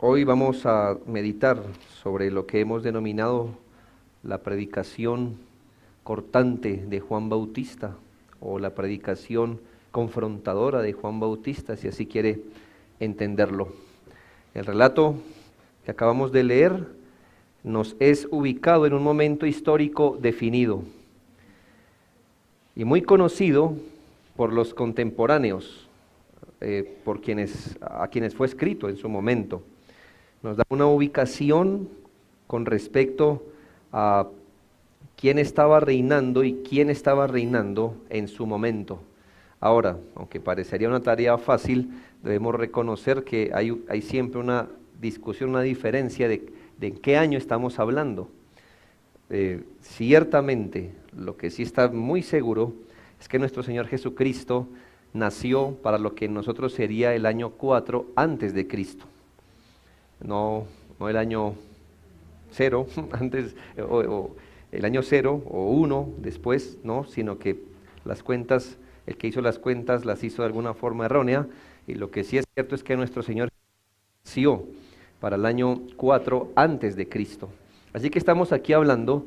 Hoy vamos a meditar sobre lo que hemos denominado la predicación cortante de Juan Bautista o la predicación confrontadora de Juan Bautista, si así quiere entenderlo. El relato que acabamos de leer nos es ubicado en un momento histórico definido y muy conocido por los contemporáneos, a quienes fue escrito en su momento. Nos da una ubicación con respecto a quién estaba reinando y quién estaba reinando en su momento. Ahora, aunque parecería una tarea fácil, debemos reconocer que hay siempre una discusión, una diferencia de en qué año estamos hablando. Ciertamente, lo que sí está muy seguro es que nuestro Señor Jesucristo nació para lo que nosotros sería el año 4 antes de Cristo. No el año 0, antes, o el año 0 o 1 después, no, sino que las cuentas, el que hizo las cuentas las hizo de alguna forma errónea, y lo que sí es cierto es que nuestro Señor nació para el año 4 antes de Cristo. Así que estamos aquí hablando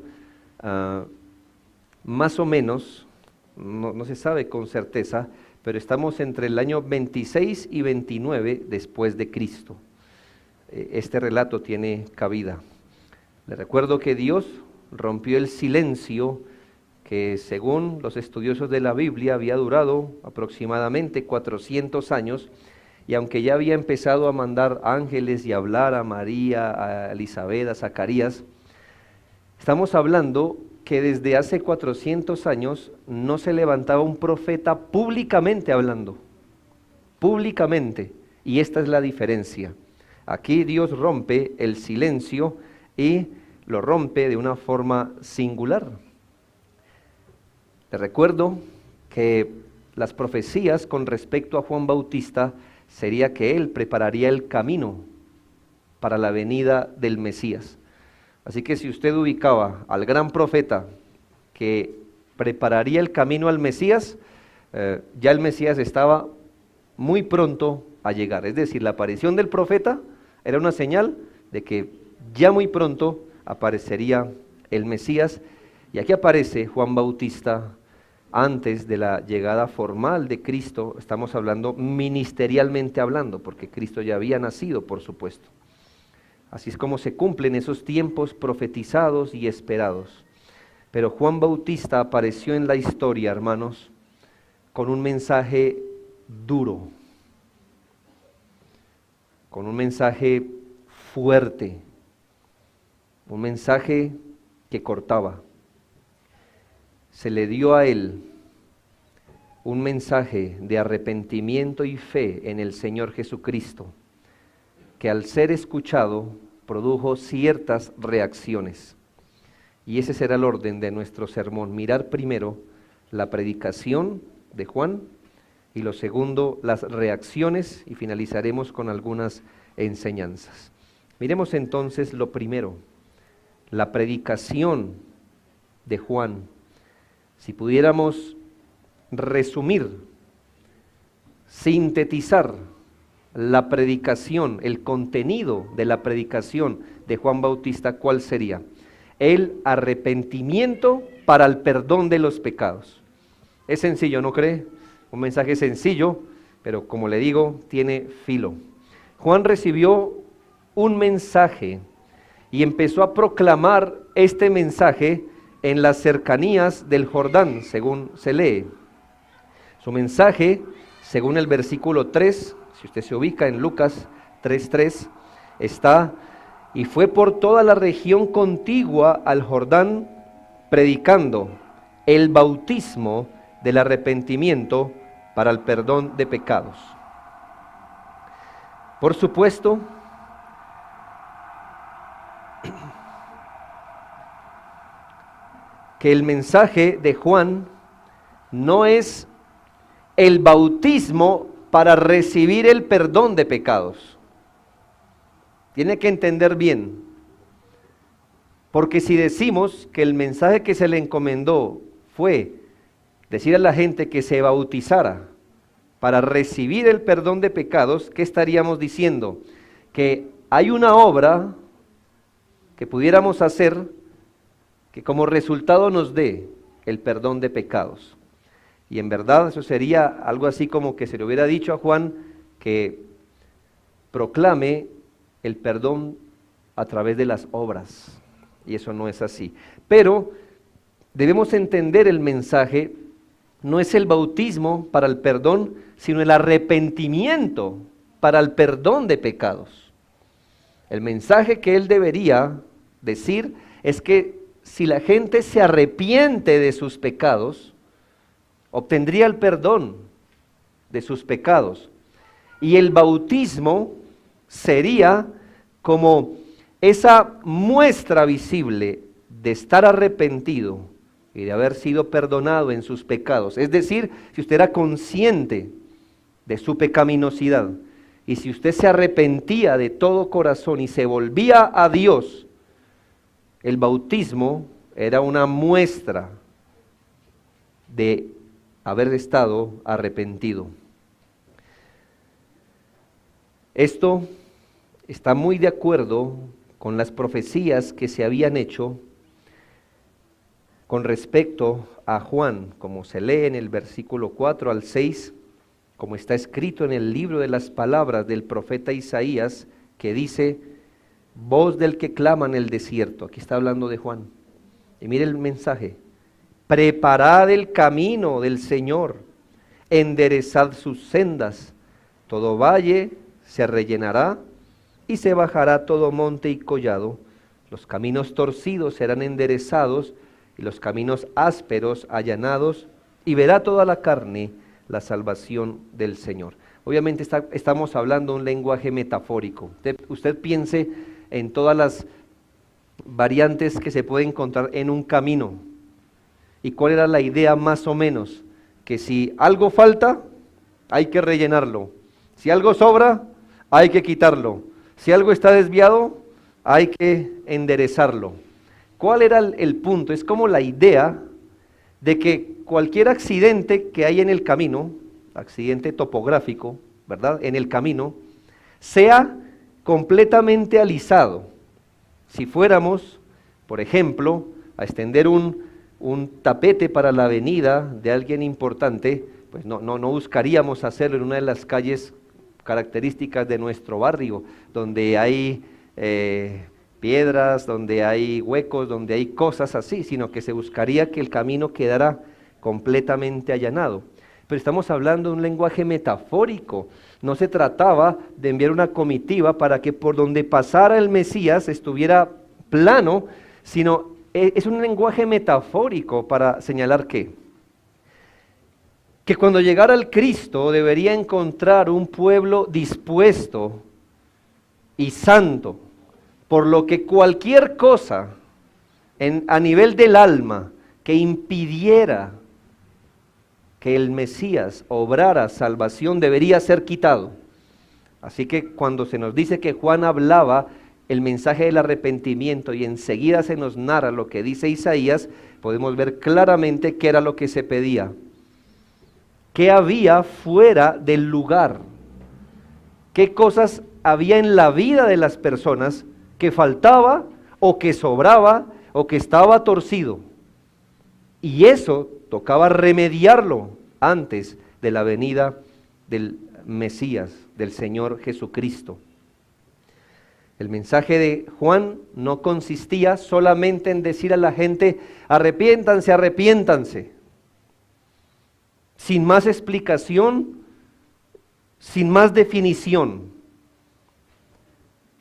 más o menos, no se sabe con certeza, pero estamos entre el año 26 y 29 después de Cristo. Este relato tiene cabida. Les recuerdo que Dios rompió el silencio que, según los estudiosos de la Biblia, había durado aproximadamente 400 años, y aunque ya había empezado a mandar ángeles y a hablar a María, a Elizabeth, a Zacarías, estamos hablando que desde hace 400 años no se levantaba un profeta públicamente hablando, públicamente, y esta es la diferencia. Aquí Dios rompe el silencio y lo rompe de una forma singular. Les recuerdo que las profecías con respecto a Juan Bautista sería que él prepararía el camino para la venida del Mesías. Así que si usted ubicaba al gran profeta que prepararía el camino al Mesías, ya el Mesías estaba muy pronto a llegar. Es decir, la aparición del profeta era una señal de que ya muy pronto aparecería el Mesías, y aquí aparece Juan Bautista antes de la llegada formal de Cristo. Estamos hablando ministerialmente hablando, porque Cristo ya había nacido, por supuesto. Así es como se cumplen esos tiempos profetizados y esperados. Pero Juan Bautista apareció en la historia, hermanos, con un mensaje duro, con un mensaje fuerte, un mensaje que cortaba. Se le dio a él un mensaje de arrepentimiento y fe en el Señor Jesucristo, que al ser escuchado produjo ciertas reacciones. Y ese será el orden de nuestro sermón: mirar primero la predicación de Juan, y lo segundo, las reacciones, y finalizaremos con algunas enseñanzas. Miremos entonces lo primero, la predicación de Juan. Si pudiéramos resumir, sintetizar la predicación, el contenido de la predicación de Juan Bautista, ¿cuál sería? El arrepentimiento para el perdón de los pecados. Es sencillo, ¿no cree? Un mensaje sencillo, pero como le digo, tiene filo. Juan recibió un mensaje y empezó a proclamar este mensaje en las cercanías del Jordán, según se lee. Su mensaje, según el versículo 3, si usted se ubica en Lucas 3:3, está: y fue por toda la región contigua al Jordán, predicando el bautismo del arrepentimiento para el perdón de pecados. Por supuesto, que el mensaje de Juan no es el bautismo para recibir el perdón de pecados. Tiene que entender bien, porque si decimos que el mensaje que se le encomendó fue decir a la gente que se bautizara para recibir el perdón de pecados, ¿qué estaríamos diciendo? Que hay una obra que pudiéramos hacer que como resultado nos dé el perdón de pecados. Y en verdad eso sería algo así como que se le hubiera dicho a Juan que proclame el perdón a través de las obras. Y eso no es así. Pero debemos entender el mensaje, no es el bautismo para el perdón, sino el arrepentimiento para el perdón de pecados. El mensaje que él debería decir es que si la gente se arrepiente de sus pecados, obtendría el perdón de sus pecados. Y el bautismo sería como esa muestra visible de estar arrepentido y de haber sido perdonado en sus pecados. Es decir, si usted era consciente de su pecaminosidad y si usted se arrepentía de todo corazón y se volvía a Dios, el bautismo era una muestra de haber estado arrepentido. Esto está muy de acuerdo con las profecías que se habían hecho con respecto a Juan, como se lee en el versículo 4 al 6, como está escrito en el libro de las palabras del profeta Isaías, que dice: voz del que clama en el desierto. Aquí está hablando de Juan. Y mire el mensaje: preparad el camino del Señor, enderezad sus sendas, todo valle se rellenará y se bajará todo monte y collado, los caminos torcidos serán enderezados y los caminos ásperos allanados, y verá toda la carne la salvación del Señor. Obviamente estamos hablando un lenguaje metafórico. Usted piense en todas las variantes que se puede encontrar en un camino. ¿Y cuál era la idea más o menos? Que si algo falta, hay que rellenarlo. Si algo sobra, hay que quitarlo. Si algo está desviado, hay que enderezarlo. ¿Cuál era el punto? Es como la idea de que cualquier accidente que hay en el camino, accidente topográfico, ¿verdad?, en el camino, sea completamente alisado. Si fuéramos, por ejemplo, a extender un tapete para la avenida de alguien importante, pues no buscaríamos hacerlo en una de las calles características de nuestro barrio, donde hay piedras, donde hay huecos, donde hay cosas así, sino que se buscaría que el camino quedara completamente allanado. Pero estamos hablando de un lenguaje metafórico. No se trataba de enviar una comitiva para que por donde pasara el Mesías estuviera plano, sino es un lenguaje metafórico para señalar que cuando llegara el Cristo debería encontrar un pueblo dispuesto y santo, por lo que cualquier cosa a nivel del alma que impidiera que el Mesías obrara salvación debería ser quitado. Así que cuando se nos dice que Juan hablaba el mensaje del arrepentimiento y enseguida se nos narra lo que dice Isaías, podemos ver claramente qué era lo que se pedía. ¿Qué había fuera del lugar? ¿Qué cosas había en la vida de las personas que faltaba o que sobraba o que estaba torcido? Y eso tocaba remediarlo antes de la venida del Mesías, del Señor Jesucristo. El mensaje de Juan no consistía solamente en decir a la gente: arrepiéntanse, arrepiéntanse, sin más explicación, sin más definición.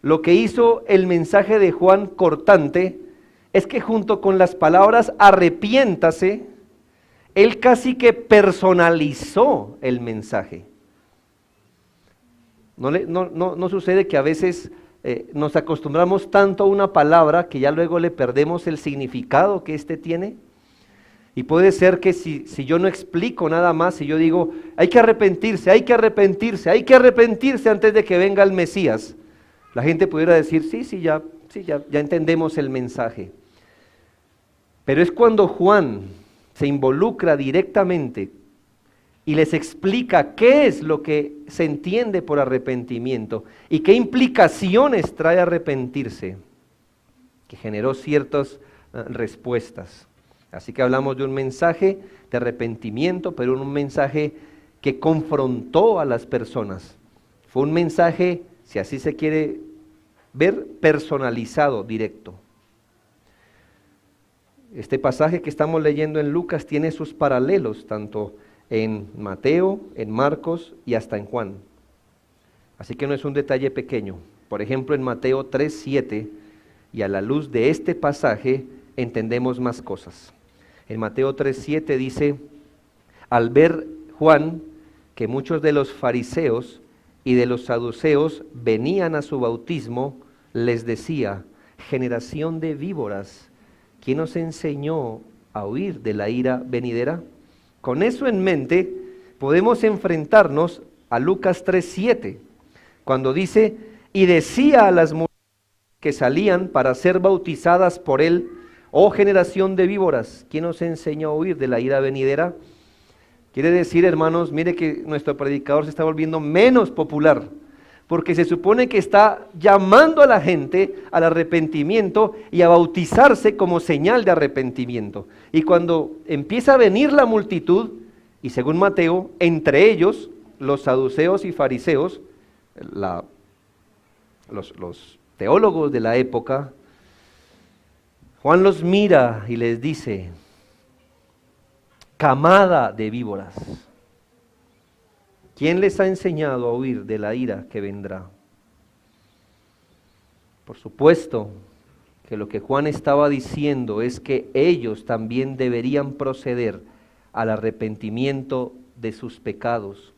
Lo que hizo el mensaje de Juan cortante es que junto con las palabras arrepiéntase, él casi que personalizó el mensaje. No sucede que a veces nos acostumbramos tanto a una palabra que ya luego le perdemos el significado que éste tiene? Y puede ser que si yo no explico nada más, si yo digo, hay que arrepentirse, hay que arrepentirse, hay que arrepentirse antes de que venga el Mesías, la gente pudiera decir, ya entendemos el mensaje. Pero es cuando Juan se involucra directamente y les explica qué es lo que se entiende por arrepentimiento y qué implicaciones trae arrepentirse, que generó ciertas respuestas. Así que hablamos de un mensaje de arrepentimiento, pero un mensaje que confrontó a las personas. Fue un mensaje, si así se quiere ver, personalizado, directo. Este pasaje que estamos leyendo en Lucas tiene sus paralelos, tanto en Mateo, en Marcos y hasta en Juan. Así que no es un detalle pequeño. Por ejemplo, en Mateo 3:7, y a la luz de este pasaje entendemos más cosas. En Mateo 3:7 dice: al ver Juan que muchos de los fariseos y de los saduceos venían a su bautismo, les decía: generación de víboras, ¿quién os enseñó a huir de la ira venidera? Con eso en mente, podemos enfrentarnos a Lucas 3:7, cuando dice: y decía a las mujeres que salían para ser bautizadas por él: oh generación de víboras, ¿quién os enseñó a huir de la ira venidera? Quiere decir, hermanos, mire que nuestro predicador se está volviendo menos popular, porque se supone que está llamando a la gente al arrepentimiento y a bautizarse como señal de arrepentimiento. Y cuando empieza a venir la multitud, y según Mateo, entre ellos los saduceos y fariseos, los teólogos de la época, Juan los mira y les dice: camada de víboras, ¿quién les ha enseñado a huir de la ira que vendrá? Por supuesto que lo que Juan estaba diciendo es que ellos también deberían proceder al arrepentimiento de sus pecados.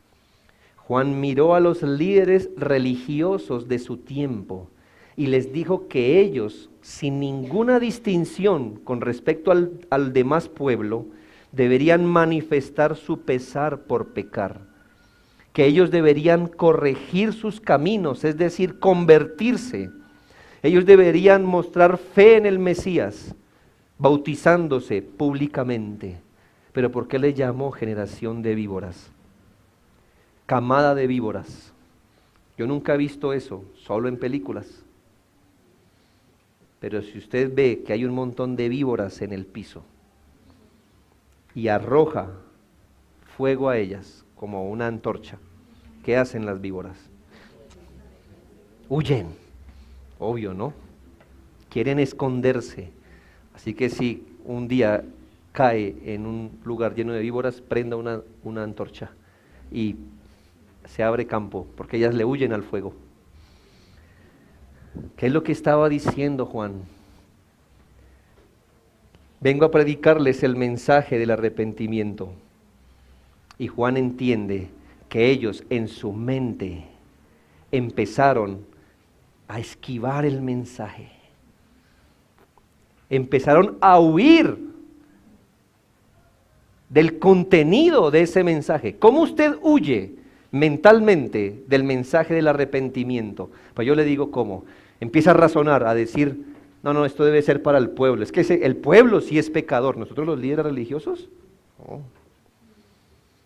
Juan miró a los líderes religiosos de su tiempo y les dijo que ellos, sin ninguna distinción con respecto al demás pueblo, deberían manifestar su pesar por pecar, que ellos deberían corregir sus caminos, es decir, convertirse. Ellos deberían mostrar fe en el Mesías, bautizándose públicamente. Pero ¿por qué le llamó generación de víboras? Camada de víboras. Yo nunca he visto eso, solo en películas. Pero si usted ve que hay un montón de víboras en el piso y arroja fuego a ellas como una antorcha, ¿qué hacen las víboras? Huyen, obvio, ¿no? Quieren esconderse. Así que si un día cae en un lugar lleno de víboras, prenda una antorcha y se abre campo, porque ellas le huyen al fuego. ¿Qué es lo que estaba diciendo Juan? Vengo a predicarles el mensaje del arrepentimiento. Y Juan entiende que ellos en su mente empezaron a esquivar el mensaje. Empezaron a huir del contenido de ese mensaje. ¿Cómo usted huye mentalmente del mensaje del arrepentimiento? Pues yo le digo cómo. Empieza a razonar, a decir: no, esto debe ser para el pueblo. Es que el pueblo sí es pecador. ¿Nosotros los líderes religiosos?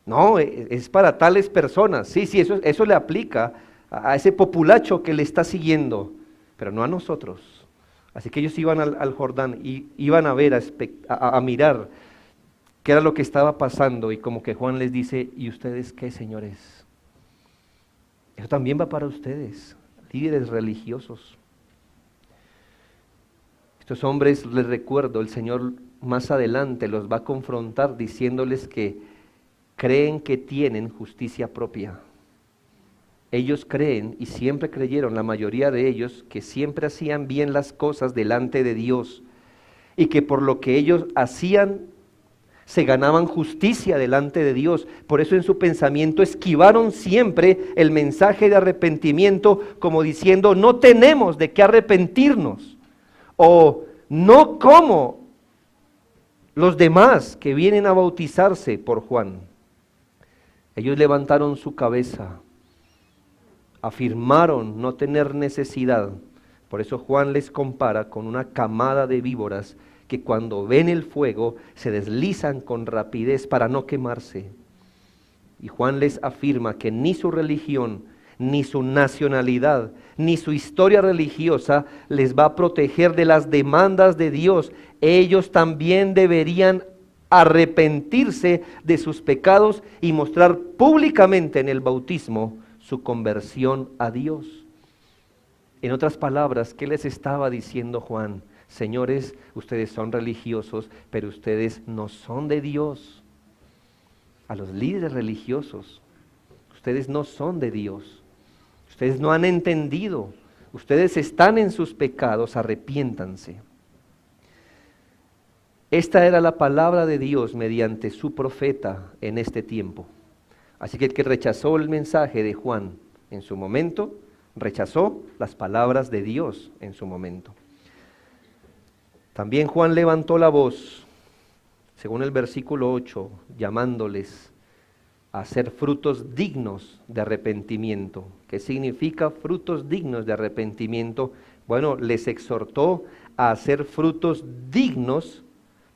No, es para tales personas. Sí, eso le aplica a ese populacho que le está siguiendo, pero no a nosotros. Así que ellos iban al Jordán y iban a ver, a mirar qué era lo que estaba pasando, y como que Juan les dice: ¿y ustedes qué, señores? Eso también va para ustedes, líderes religiosos. Estos hombres, les recuerdo, el Señor más adelante los va a confrontar diciéndoles que creen que tienen justicia propia. Ellos creen, y siempre creyeron, la mayoría de ellos, que siempre hacían bien las cosas delante de Dios, y que por lo que ellos hacían se ganaban justicia delante de Dios. Por eso en su pensamiento esquivaron siempre el mensaje de arrepentimiento, como diciendo: no tenemos de qué arrepentirnos, o no como los demás que vienen a bautizarse por Juan. Ellos levantaron su cabeza, afirmaron no tener necesidad. Por eso Juan les compara con una camada de víboras que cuando ven el fuego se deslizan con rapidez para no quemarse. Y Juan les afirma que ni su religión, ni su nacionalidad, ni su historia religiosa les va a proteger de las demandas de Dios. Ellos también deberían arrepentirse de sus pecados y mostrar públicamente en el bautismo su conversión a Dios. En otras palabras, ¿qué les estaba diciendo Juan? Señores, ustedes son religiosos, pero ustedes no son de Dios. A los líderes religiosos, ustedes no son de Dios. Ustedes no han entendido. Ustedes están en sus pecados, arrepiéntanse. Esta era la palabra de Dios mediante su profeta en este tiempo. Así que el que rechazó el mensaje de Juan en su momento, rechazó las palabras de Dios en su momento. También Juan levantó la voz, según el versículo 8, llamándoles a hacer frutos dignos de arrepentimiento. ¿Qué significa frutos dignos de arrepentimiento? Bueno, les exhortó a hacer frutos dignos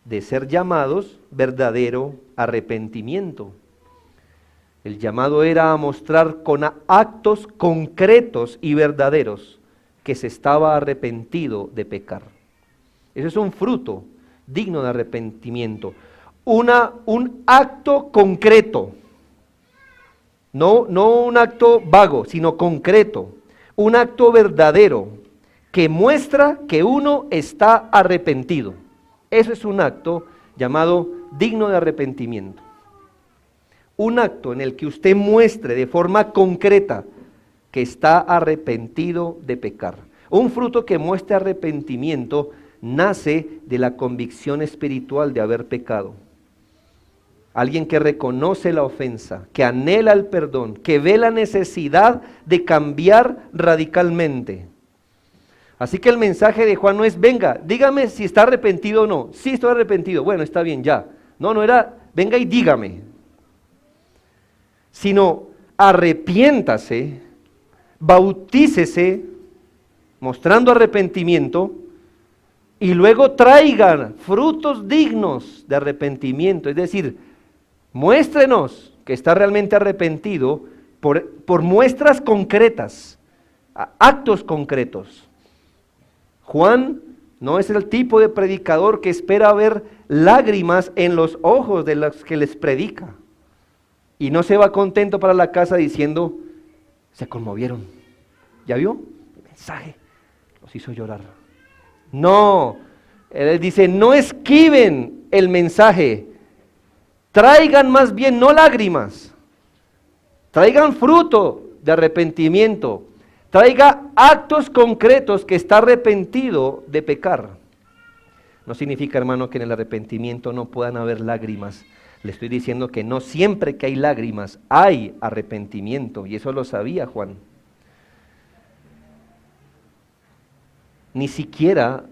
de ser llamados verdadero arrepentimiento. El llamado era a mostrar con actos concretos y verdaderos que se estaba arrepentido de pecar. Eso es un fruto digno de arrepentimiento. Un acto concreto, no un acto vago, sino concreto. Un acto verdadero que muestra que uno está arrepentido. Eso es un acto llamado digno de arrepentimiento. Un acto en el que usted muestre de forma concreta que está arrepentido de pecar. Un fruto que muestre arrepentimiento nace de la convicción espiritual de haber pecado. Alguien que reconoce la ofensa, que anhela el perdón, que ve la necesidad de cambiar radicalmente. Así que el mensaje de Juan no es, venga, dígame si está arrepentido o no. Sí, estoy arrepentido. Bueno, está bien, ya. No era, venga y dígame. Sino, arrepiéntase, bautícese, mostrando arrepentimiento, y luego traigan frutos dignos de arrepentimiento. Es decir, muéstrenos que está realmente arrepentido por muestras concretas, actos concretos. Juan no es el tipo de predicador que espera ver lágrimas en los ojos de los que les predica. Y no se va contento para la casa diciendo, se conmovieron. ¿Ya vio? El mensaje los hizo llorar. No, él dice, no esquiven el mensaje. Traigan más bien no lágrimas. Traigan fruto de arrepentimiento. Traiga actos concretos que está arrepentido de pecar. No significa, hermano, que en el arrepentimiento no puedan haber lágrimas. Le estoy diciendo que no siempre que hay lágrimas hay arrepentimiento, y eso lo sabía Juan. Ni siquiera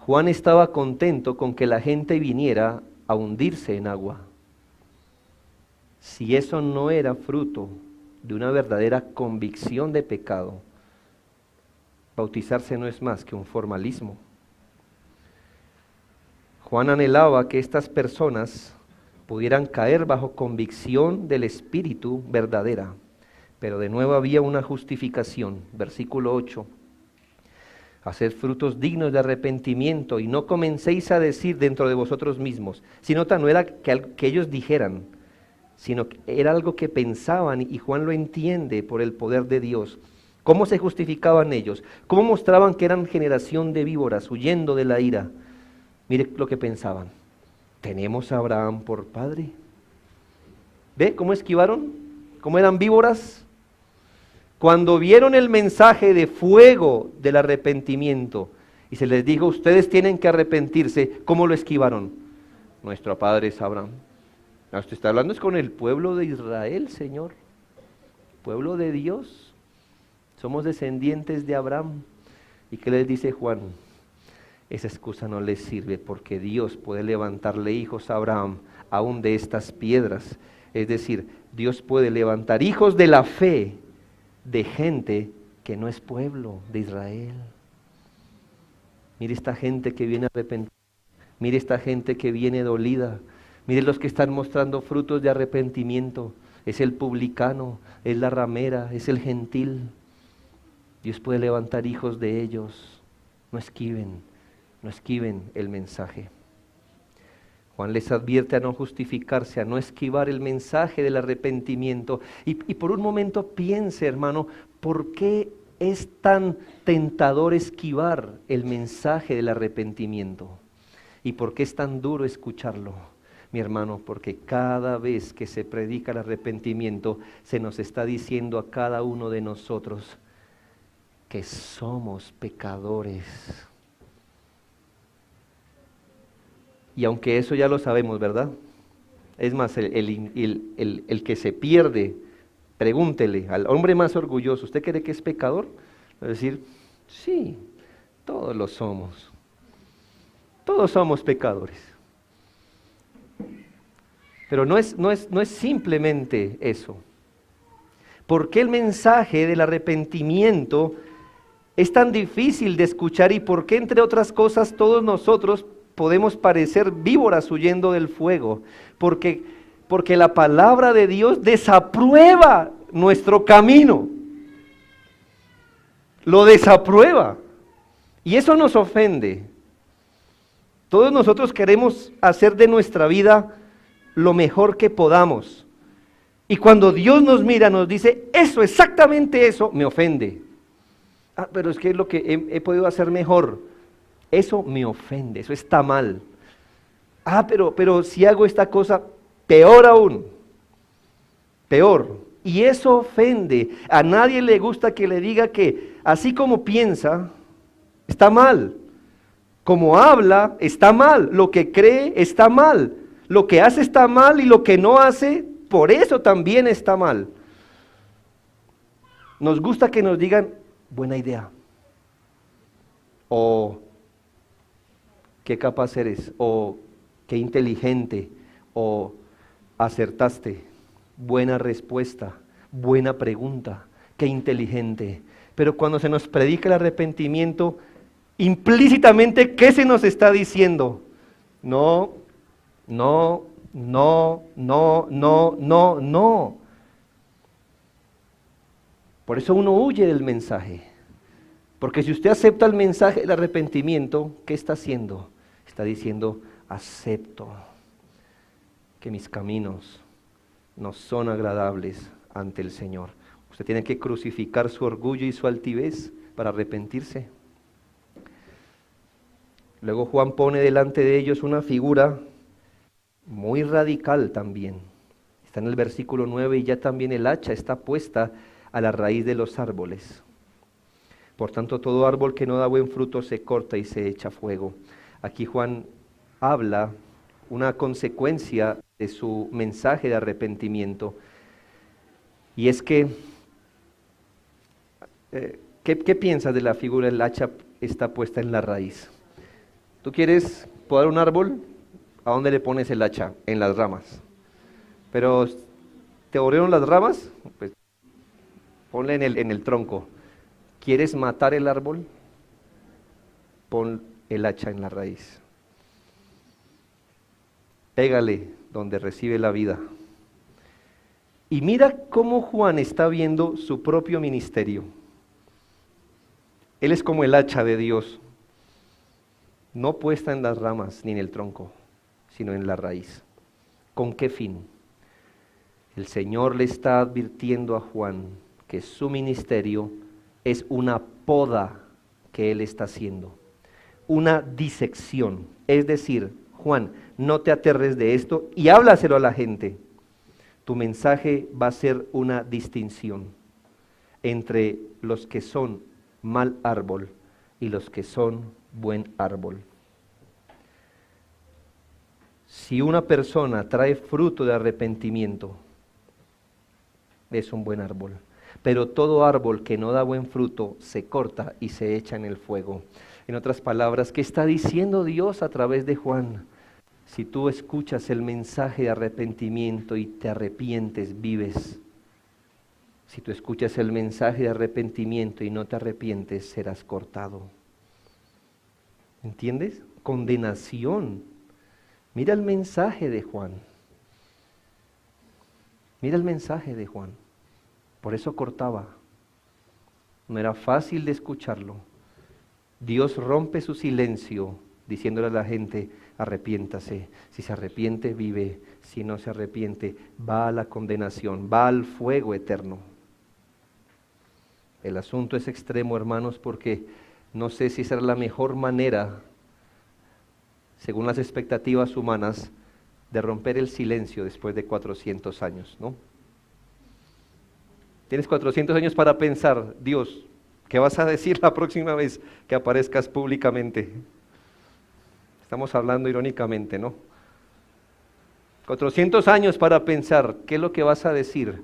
Juan estaba contento con que la gente viniera a hundirse en agua. Si eso no era fruto de una verdadera convicción de pecado, bautizarse no es más que un formalismo. Juan anhelaba que estas personas pudieran caer bajo convicción del Espíritu verdadera, pero de nuevo había una justificación. Versículo 8. Haced frutos dignos de arrepentimiento y no comencéis a decir dentro de vosotros mismos. Si nota, no era que ellos dijeran, sino que era algo que pensaban, y Juan lo entiende por el poder de Dios. ¿Cómo se justificaban ellos? ¿Cómo mostraban que eran generación de víboras, huyendo de la ira? Mire lo que pensaban. ¿Tenemos a Abraham por padre? ¿Ve cómo esquivaron? ¿Cómo eran víboras? Cuando vieron el mensaje de fuego del arrepentimiento y se les dijo, ustedes tienen que arrepentirse, ¿cómo lo esquivaron? Nuestro padre es Abraham. Usted está hablando es con el pueblo de Israel, Señor. Pueblo de Dios. Somos descendientes de Abraham. ¿Y qué les dice Juan? Esa excusa no les sirve porque Dios puede levantarle hijos a Abraham aún de estas piedras. Es decir, Dios puede levantar hijos de la fe de gente que no es pueblo de Israel. Mire esta gente que viene arrepentida. Mire esta gente que viene dolida. Mire los que están mostrando frutos de arrepentimiento. es el publicano, es la ramera, es el gentil. Dios puede levantar hijos de ellos. No esquiven el mensaje. Juan les advierte a no justificarse, a no esquivar el mensaje del arrepentimiento. Y por un momento piense, hermano, ¿por qué es tan tentador esquivar el mensaje del arrepentimiento? ¿Y por qué es tan duro escucharlo? Mi hermano, porque cada vez que se predica el arrepentimiento, se nos está diciendo a cada uno de nosotros que somos pecadores. Y aunque eso ya lo sabemos, ¿verdad? Es más, el que se pierde, pregúntele al hombre más orgulloso, ¿usted cree que es pecador? Va a decir, sí, todos lo somos. Todos somos pecadores. Pero no es simplemente eso. ¿Por qué el mensaje del arrepentimiento es tan difícil de escuchar y por qué, entre otras cosas, todos nosotros podemos parecer víboras huyendo del fuego? Porque la palabra de Dios desaprueba nuestro camino. Lo desaprueba. Y eso nos ofende. Todos nosotros queremos hacer de nuestra vida lo mejor que podamos. Y cuando Dios nos mira, nos dice, eso, exactamente eso, me ofende. Pero es que es lo que he podido hacer mejor. Eso me ofende, eso está mal. Pero si hago esta cosa, peor aún. Peor. Y eso ofende. A nadie le gusta que le diga que así como piensa, está mal. Como habla, está mal. Lo que cree, está mal. Lo que hace está mal y lo que no hace, por eso también está mal. Nos gusta que nos digan, buena idea. O qué capaz eres. O qué inteligente. O acertaste. Buena respuesta. Buena pregunta. Qué inteligente. Pero cuando se nos predica el arrepentimiento, implícitamente, ¿qué se nos está diciendo? No. Por eso uno huye del mensaje. Porque si usted acepta el mensaje del arrepentimiento, ¿qué está haciendo? Está diciendo, acepto que mis caminos no son agradables ante el Señor. Usted tiene que crucificar su orgullo y su altivez para arrepentirse. Luego Juan pone delante de ellos una figura muy radical también. Está en el versículo 9 y ya también el hacha está puesta a la raíz de los árboles. Por tanto, todo árbol que no da buen fruto se corta y se echa fuego. Aquí Juan habla una consecuencia de su mensaje de arrepentimiento. Y es que, ¿qué piensas de la figura? El hacha está puesta en la raíz. ¿Tú quieres podar un árbol? ¿A dónde le pones el hacha? En las ramas. Pero, ¿te aburrieron las ramas? Pues ponle en el tronco. ¿Quieres matar el árbol? Pon el hacha en la raíz. Pégale donde recibe la vida. Y mira cómo Juan está viendo su propio ministerio. Él es como el hacha de Dios, no puesta en las ramas ni en el tronco, sino en la raíz. ¿Con qué fin? El Señor le está advirtiendo a Juan que su ministerio es una poda que él está haciendo, una disección. Es decir, Juan, no te aterres de esto y háblaselo a la gente. Tu mensaje va a ser una distinción entre los que son mal árbol y los que son buen árbol. Si una persona trae fruto de arrepentimiento, es un buen árbol. Pero todo árbol que no da buen fruto se corta y se echa en el fuego. En otras palabras, ¿qué está diciendo Dios a través de Juan? Si tú escuchas el mensaje de arrepentimiento y te arrepientes, vives. Si tú escuchas el mensaje de arrepentimiento y no te arrepientes, serás cortado. ¿Entiendes? Condenación. Mira el mensaje de Juan. Mira el mensaje de Juan. Por eso cortaba. No era fácil de escucharlo. Dios rompe su silencio diciéndole a la gente, arrepiéntase. Si se arrepiente, vive. Si no se arrepiente, va a la condenación, va al fuego eterno. El asunto es extremo, hermanos, porque no sé si esa era la mejor manera, según las expectativas humanas, de romper el silencio después de 400 años, ¿no? Tienes 400 años para pensar, Dios, ¿qué vas a decir la próxima vez que aparezcas públicamente? Estamos hablando irónicamente, ¿no? 400 años para pensar, ¿qué es lo que vas a decir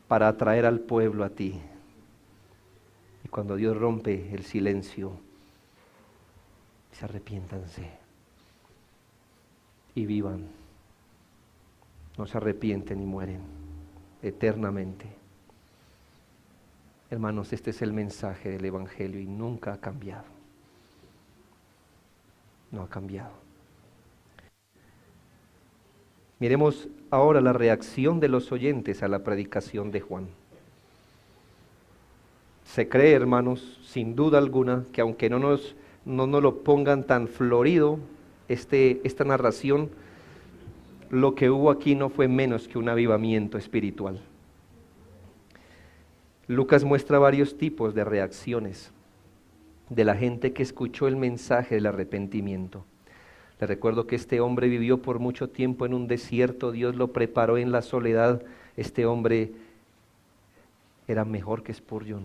para atraer al pueblo a ti? Y cuando Dios rompe el silencio, se arrepiéntanse y vivan. No se arrepienten y mueren eternamente. Hermanos, este es el mensaje del Evangelio y nunca ha cambiado. No ha cambiado. Miremos ahora la reacción de los oyentes a la predicación de Juan. Se cree, hermanos, sin duda alguna, que aunque no nos lo pongan tan florido, esta narración, lo que hubo aquí no fue menos que un avivamiento espiritual. Lucas muestra varios tipos de reacciones de la gente que escuchó el mensaje del arrepentimiento. Les recuerdo que este hombre vivió por mucho tiempo en un desierto, Dios lo preparó en la soledad. Este hombre era mejor que Spurgeon,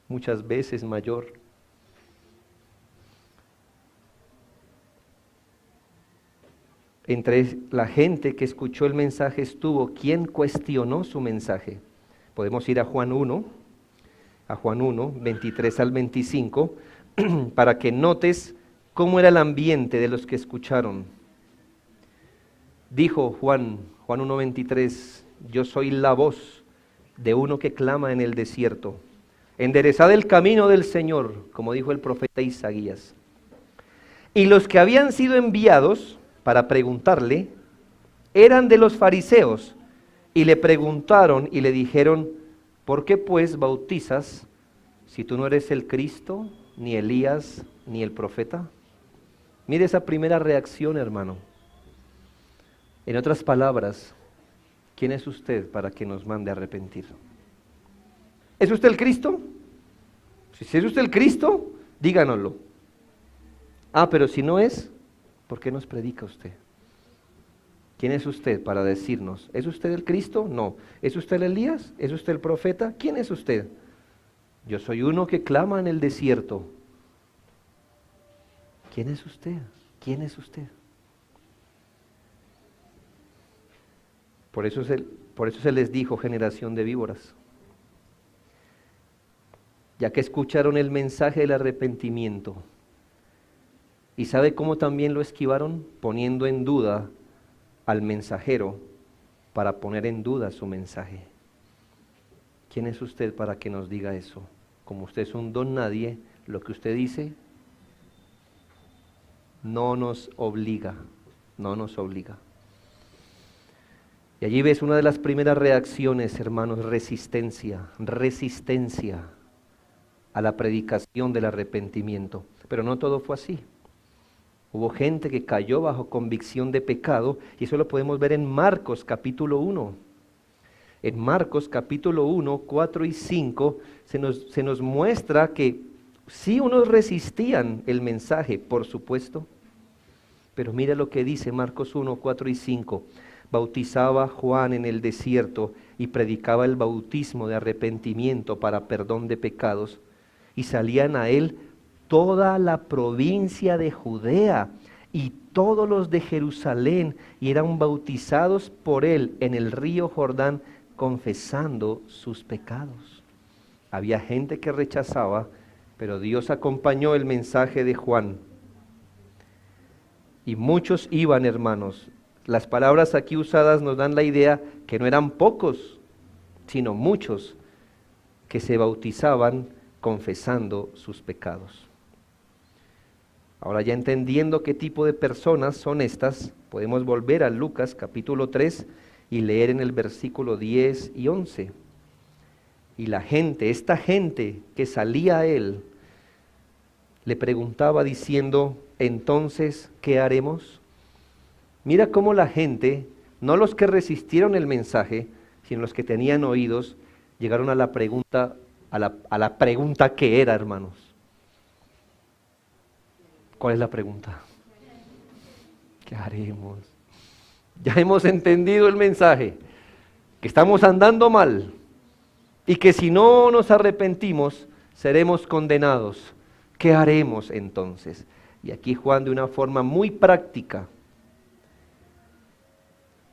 muchas veces mayor. Entre la gente que escuchó el mensaje estuvo quien cuestionó su mensaje. Podemos ir a Juan 1, 23 al 25, para que notes cómo era el ambiente de los que escucharon. Dijo Juan 1:23, yo soy la voz de uno que clama en el desierto. Enderezad el camino del Señor, como dijo el profeta Isaías. Y los que habían sido enviados para preguntarle eran de los fariseos, y le preguntaron y le dijeron, ¿por qué pues bautizas si tú no eres el Cristo, ni Elías, ni el profeta? Mire esa primera reacción, hermano. En otras palabras, ¿quién es usted para que nos mande a arrepentir? ¿Es usted el Cristo? Si es usted el Cristo, díganoslo. Pero si no es, ¿por qué nos predica usted? ¿Quién es usted para decirnos? ¿Es usted el Cristo? No. ¿Es usted el Elías? ¿Es usted el profeta? ¿Quién es usted? Yo soy uno que clama en el desierto. ¿Quién es usted? ¿Quién es usted? Por eso se les dijo generación de víboras. Ya que escucharon el mensaje del arrepentimiento. ¿Y sabe cómo también lo esquivaron? Poniendo en duda al mensajero para poner en duda su mensaje. ¿Quién es usted para que nos diga eso? Como usted es un don nadie, lo que usted dice no nos obliga, no nos obliga. Y allí ves una de las primeras reacciones, hermanos, resistencia a la predicación del arrepentimiento. Pero no todo fue así. Hubo gente que cayó bajo convicción de pecado, y eso lo podemos ver en Marcos capítulo 1. En Marcos capítulo 1, 4 y 5 se nos muestra que sí, unos resistían el mensaje, por supuesto, pero mira lo que dice Marcos 1, 4 y 5. Bautizaba Juan en el desierto y predicaba el bautismo de arrepentimiento para perdón de pecados, y salían a él toda la provincia de Judea y todos los de Jerusalén, y eran bautizados por él en el río Jordán, confesando sus pecados. Había gente que rechazaba, pero Dios acompañó el mensaje de Juan. Y muchos iban, hermanos. Las palabras aquí usadas nos dan la idea que no eran pocos, sino muchos que se bautizaban confesando sus pecados. Ahora ya entendiendo qué tipo de personas son estas, podemos volver a Lucas capítulo 3 y leer en el versículo 10 y 11. Y la gente, esta gente que salía a él, le preguntaba diciendo, entonces, ¿qué haremos? Mira cómo la gente, no los que resistieron el mensaje, sino los que tenían oídos, llegaron a la pregunta, a la pregunta que era, hermanos. ¿Cuál es la pregunta? ¿Qué haremos? Ya hemos entendido el mensaje, que estamos andando mal y que si no nos arrepentimos, seremos condenados. ¿Qué haremos entonces? Y aquí Juan, de una forma muy práctica,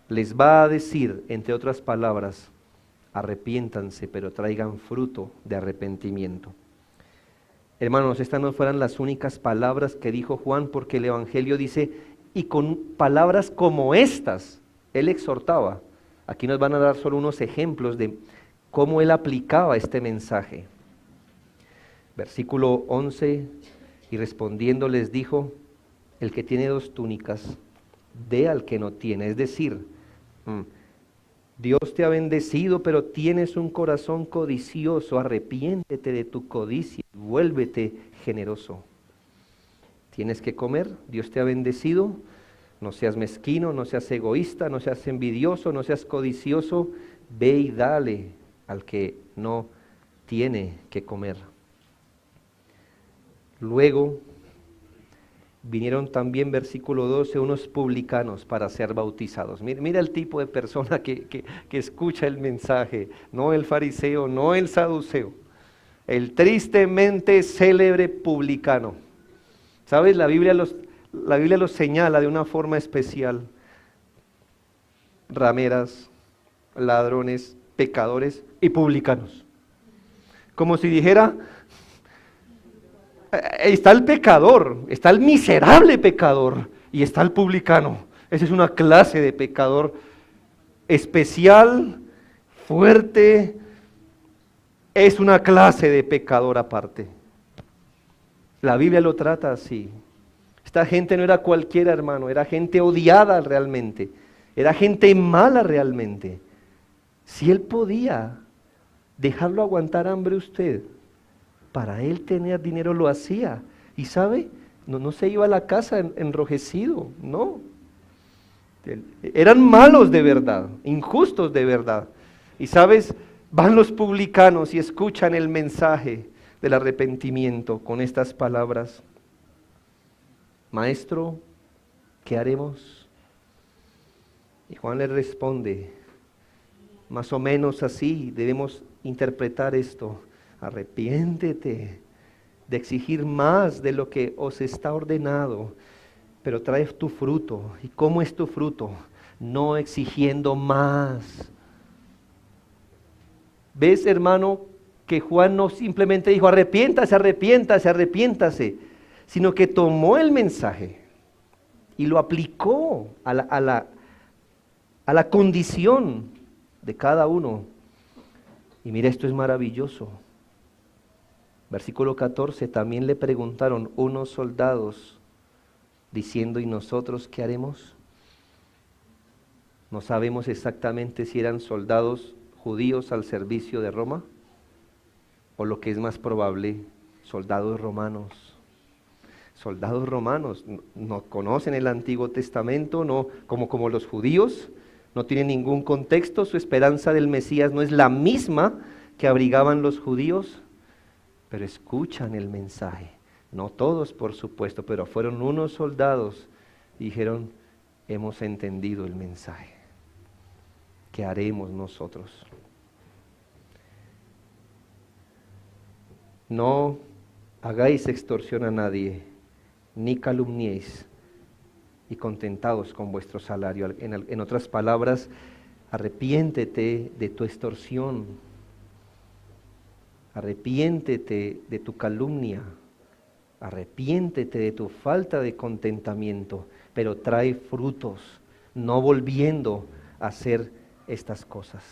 les va a decir, entre otras palabras, arrepiéntanse, pero traigan fruto de arrepentimiento. Hermanos, estas no fueran las únicas palabras que dijo Juan, porque el Evangelio dice, y con palabras como estas, él exhortaba. Aquí nos van a dar solo unos ejemplos de cómo él aplicaba este mensaje. Versículo 11, y respondiendo les dijo, el que tiene 2 túnicas, dé al que no tiene. Es decir, Dios te ha bendecido, pero tienes un corazón codicioso, arrepiéntete de tu codicia, vuélvete generoso. Tienes que comer, Dios te ha bendecido, no seas mezquino, no seas egoísta, no seas envidioso, no seas codicioso, ve y dale al que no tiene que comer. Luego vinieron también, versículo 12, unos publicanos para ser bautizados. Mira el tipo de persona que escucha el mensaje, no el fariseo, no el saduceo, el tristemente célebre publicano. ¿Sabes? La Biblia los señala de una forma especial. Rameras, ladrones, pecadores y publicanos. Como si dijera, está el pecador, está el miserable pecador y está el publicano. Esa es una clase de pecador especial, fuerte, es una clase de pecador aparte. La Biblia lo trata así. Esta gente no era cualquiera, hermano, era gente odiada realmente, era gente mala realmente. Si él podía dejarlo aguantar hambre usted, para él tener dinero lo hacía. Y sabe, no se iba a la casa enrojecido, no. Eran malos de verdad, injustos de verdad. Y sabes, van los publicanos y escuchan el mensaje del arrepentimiento con estas palabras. Maestro, ¿qué haremos? Y Juan le responde, más o menos así debemos interpretar esto. Arrepiéntete de exigir más de lo que os está ordenado, pero trae tu fruto. ¿Y cómo es tu fruto? No exigiendo más. ¿Ves, hermano, que Juan no simplemente dijo arrepiéntase, arrepiéntase, arrepiéntase, sino que tomó el mensaje y lo aplicó a la condición de cada uno? Y mira, esto es maravilloso. Versículo 14, también le preguntaron unos soldados diciendo, ¿y nosotros qué haremos? No sabemos exactamente si eran soldados judíos al servicio de Roma o, lo que es más probable, soldados romanos. Soldados romanos no conocen el Antiguo Testamento, no como los judíos, no tienen ningún contexto, su esperanza del Mesías no es la misma que abrigaban los judíos. Pero escuchan el mensaje, no todos por supuesto, pero fueron unos soldados y dijeron, hemos entendido el mensaje, ¿qué haremos nosotros? No hagáis extorsión a nadie, ni calumniéis, y contentaos con vuestro salario. En otras palabras, arrepiéntete de tu extorsión. Arrepiéntete de tu calumnia, arrepiéntete de tu falta de contentamiento, pero trae frutos, no volviendo a hacer estas cosas.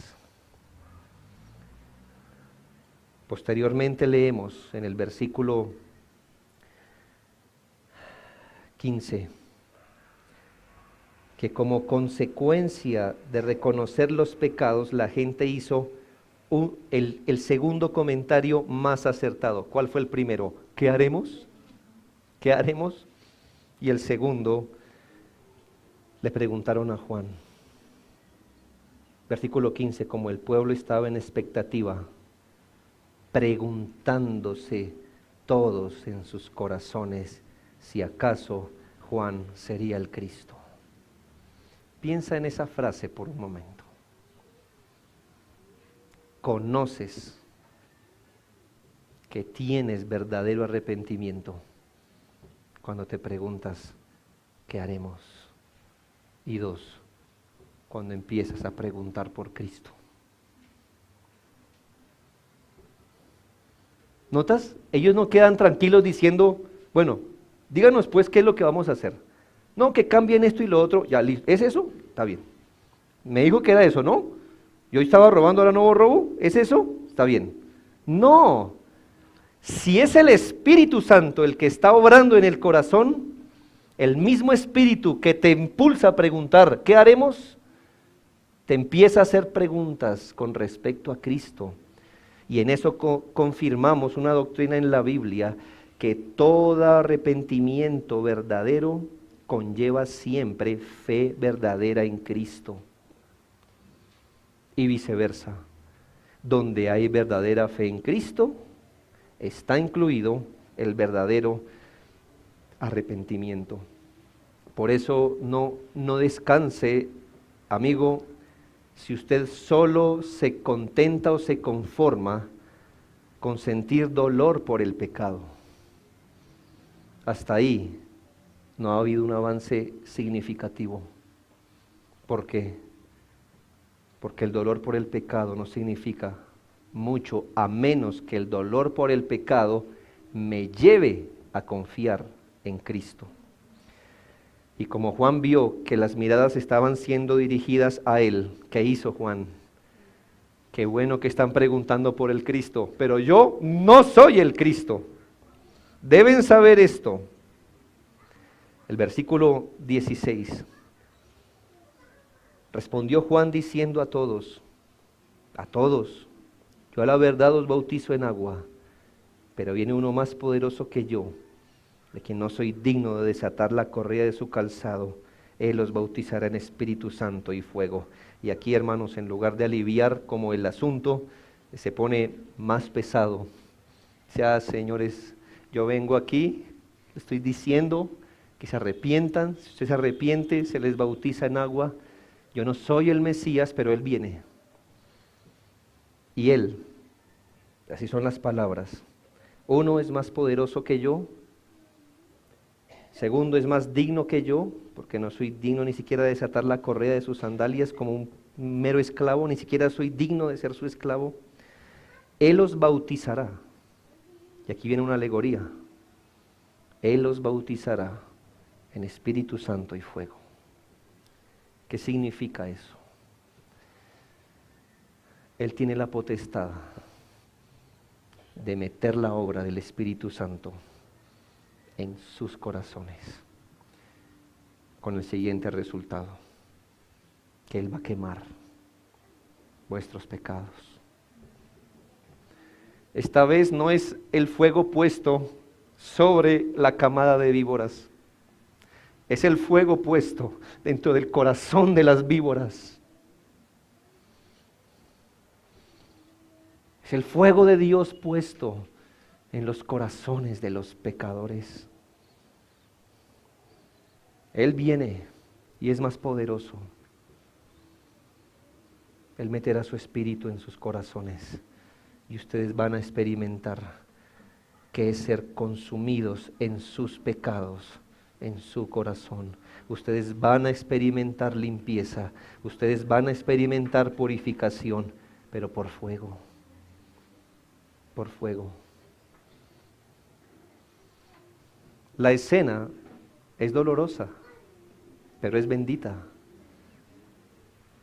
Posteriormente leemos en el versículo 15, que como consecuencia de reconocer los pecados, la gente hizo el segundo comentario más acertado. ¿Cuál fue el primero? ¿Qué haremos? ¿Qué haremos? Y el segundo, le preguntaron a Juan. Versículo 15, como el pueblo estaba en expectativa, preguntándose todos en sus corazones si acaso Juan sería el Cristo. Piensa en esa frase por un momento. Conoces que tienes verdadero arrepentimiento cuando te preguntas, ¿qué haremos? Y dos, cuando empiezas a preguntar por Cristo. ¿Notas? Ellos no quedan tranquilos diciendo, bueno, díganos pues qué es lo que vamos a hacer. No, que cambien esto y lo otro, ya, ¿es eso? Está bien. Me dijo que era eso, ¿no? Yo estaba robando, ahora no robo, ¿es eso? Está bien. No, si es el Espíritu Santo el que está obrando en el corazón, el mismo Espíritu que te impulsa a preguntar, ¿qué haremos? Te empieza a hacer preguntas con respecto a Cristo. Y en eso confirmamos una doctrina en la Biblia, que todo arrepentimiento verdadero conlleva siempre fe verdadera en Cristo. Y viceversa, donde hay verdadera fe en Cristo, está incluido el verdadero arrepentimiento. Por eso no descanse, amigo, si usted solo se contenta o se conforma con sentir dolor por el pecado. Hasta ahí no ha habido un avance significativo. ¿Por qué? Porque el dolor por el pecado no significa mucho, a menos que el dolor por el pecado me lleve a confiar en Cristo. Y como Juan vio que las miradas estaban siendo dirigidas a él, ¿qué hizo Juan? Qué bueno que están preguntando por el Cristo, pero yo no soy el Cristo. Deben saber esto. El versículo 16. Respondió Juan diciendo a todos, yo a la verdad os bautizo en agua, pero viene uno más poderoso que yo, de quien no soy digno de desatar la correa de su calzado. Él os bautizará en Espíritu Santo y fuego. Y aquí, hermanos, en lugar de aliviar como el asunto, se pone más pesado. Señores, yo vengo aquí, estoy diciendo que se arrepientan. Si usted se arrepiente, se les bautiza en agua. Yo no soy el Mesías, pero Él viene. Y Él, así son las palabras, uno es más poderoso que yo. Segundo, es más digno que yo, porque no soy digno ni siquiera de desatar la correa de sus sandalias como un mero esclavo, ni siquiera soy digno de ser su esclavo. Él os bautizará, y aquí viene una alegoría, Él os bautizará en Espíritu Santo y fuego. ¿Qué significa eso? Él tiene la potestad de meter la obra del Espíritu Santo en sus corazones, con el siguiente resultado, que Él va a quemar vuestros pecados. Esta vez no es el fuego puesto sobre la camada de víboras, es el fuego puesto dentro del corazón de las víboras. Es el fuego de Dios puesto en los corazones de los pecadores. Él viene y es más poderoso. Él meterá su espíritu en sus corazones y ustedes van a experimentar qué es ser consumidos en sus pecados, en su corazón. Ustedes van a experimentar limpieza, ustedes van a experimentar purificación, pero por fuego, por fuego. La escena es dolorosa, pero es bendita,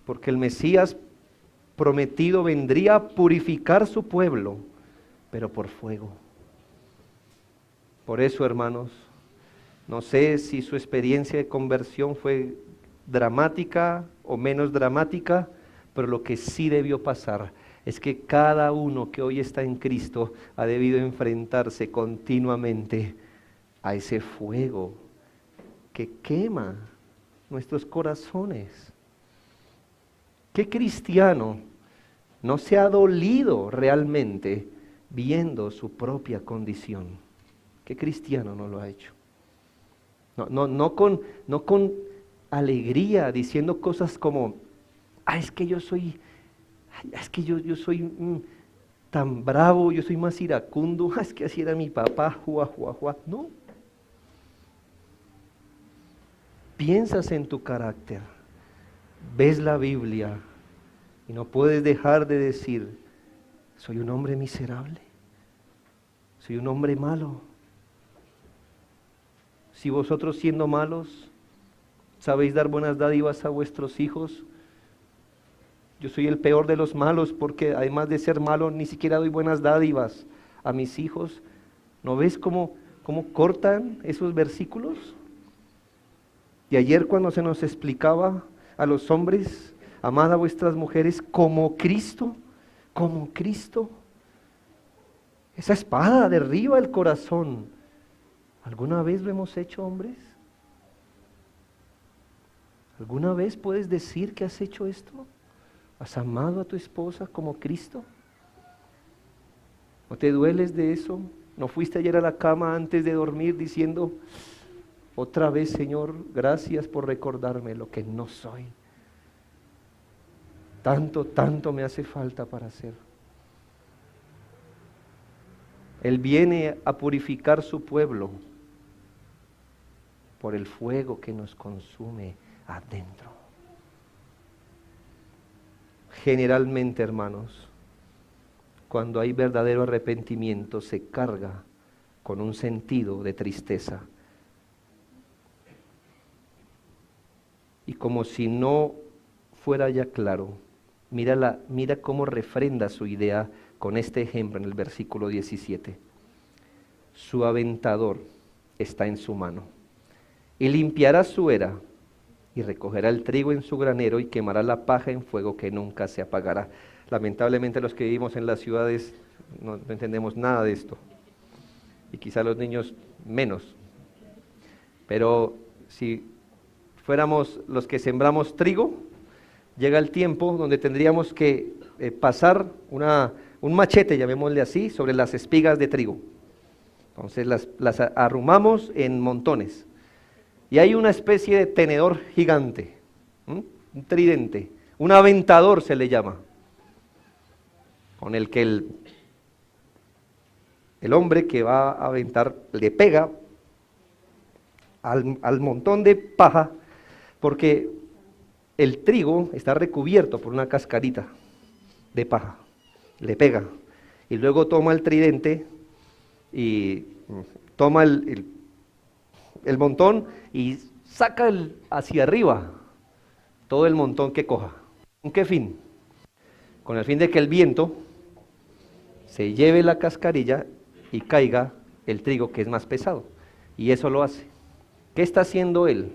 porque el Mesías prometido vendría a purificar su pueblo, pero por fuego. Por eso, hermanos, No sé si su experiencia de conversión fue dramática o menos dramática, pero lo que sí debió pasar es que cada uno que hoy está en Cristo ha debido enfrentarse continuamente a ese fuego que quema nuestros corazones. ¿Qué cristiano no se ha dolido realmente viendo su propia condición? ¿Qué cristiano no lo ha hecho? No con alegría, diciendo cosas como, es que yo soy, yo soy tan bravo, yo soy más iracundo, es que así era mi papá, No. Piensas en tu carácter, ves la Biblia y no puedes dejar de decir, soy un hombre miserable, soy un hombre malo. Si vosotros siendo malos sabéis dar buenas dádivas a vuestros hijos, yo soy el peor de los malos porque además de ser malo ni siquiera doy buenas dádivas a mis hijos. ¿No ves cómo cortan esos versículos? Y ayer cuando se nos explicaba a los hombres, amad a vuestras mujeres como Cristo, esa espada derriba el corazón. ¿Alguna vez lo hemos hecho, hombres? ¿Alguna vez puedes decir que has hecho esto? ¿Has amado a tu esposa como Cristo? ¿No te dueles de eso? ¿No fuiste ayer a la cama antes de dormir diciendo, otra vez, Señor, gracias por recordarme lo que no soy? Tanto me hace falta para hacer. Él viene a purificar su pueblo por el fuego que nos consume adentro. Generalmente, hermanos, cuando hay verdadero arrepentimiento, se carga con un sentido de tristeza. Y como si no fuera ya claro, mira cómo refrenda su idea con este ejemplo en el versículo 17. Su aventador está en su mano, y limpiará su era, y recogerá el trigo en su granero, y quemará la paja en fuego que nunca se apagará. Lamentablemente los que vivimos en las ciudades no entendemos nada de esto, y quizá los niños menos. Pero si fuéramos los que sembramos trigo, llega el tiempo donde tendríamos que pasar un machete, llamémosle así, sobre las espigas de trigo. Entonces las arrumamos en montones. Y hay una especie de tenedor gigante, un tridente, un aventador se le llama, con el que el hombre que va a aventar le pega al montón de paja, porque el trigo está recubierto por una cascarita de paja, le pega, y luego toma el tridente y toma el montón y saca hacia arriba todo el montón que coja. ¿Con qué fin? Con el fin de que el viento se lleve la cascarilla y caiga el trigo que es más pesado. Y eso lo hace. ¿Qué está haciendo él?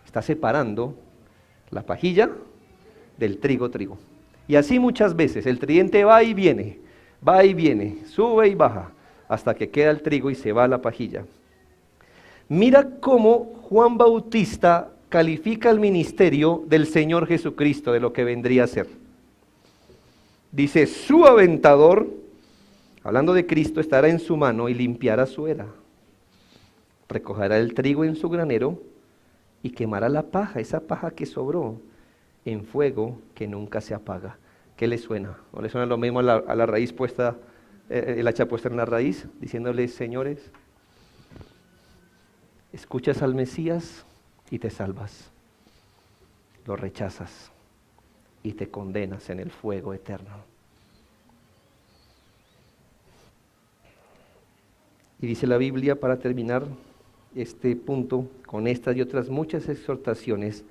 Está separando la pajilla del trigo. Y así muchas veces el tridente va y viene, sube y baja, hasta que queda el trigo y se va la pajilla. Mira cómo Juan Bautista califica el ministerio del Señor Jesucristo, de lo que vendría a ser. Dice, su aventador, hablando de Cristo, estará en su mano y limpiará su era. Recogerá el trigo en su granero y quemará la paja, esa paja que sobró, en fuego que nunca se apaga. ¿Qué le suena? ¿No le suena lo mismo a la raíz puesta, el hacha puesta en la raíz? Diciéndole, señores, escuchas al Mesías y te salvas, lo rechazas y te condenas en el fuego eterno. Y dice la Biblia, para terminar este punto, con estas y otras muchas exhortaciones,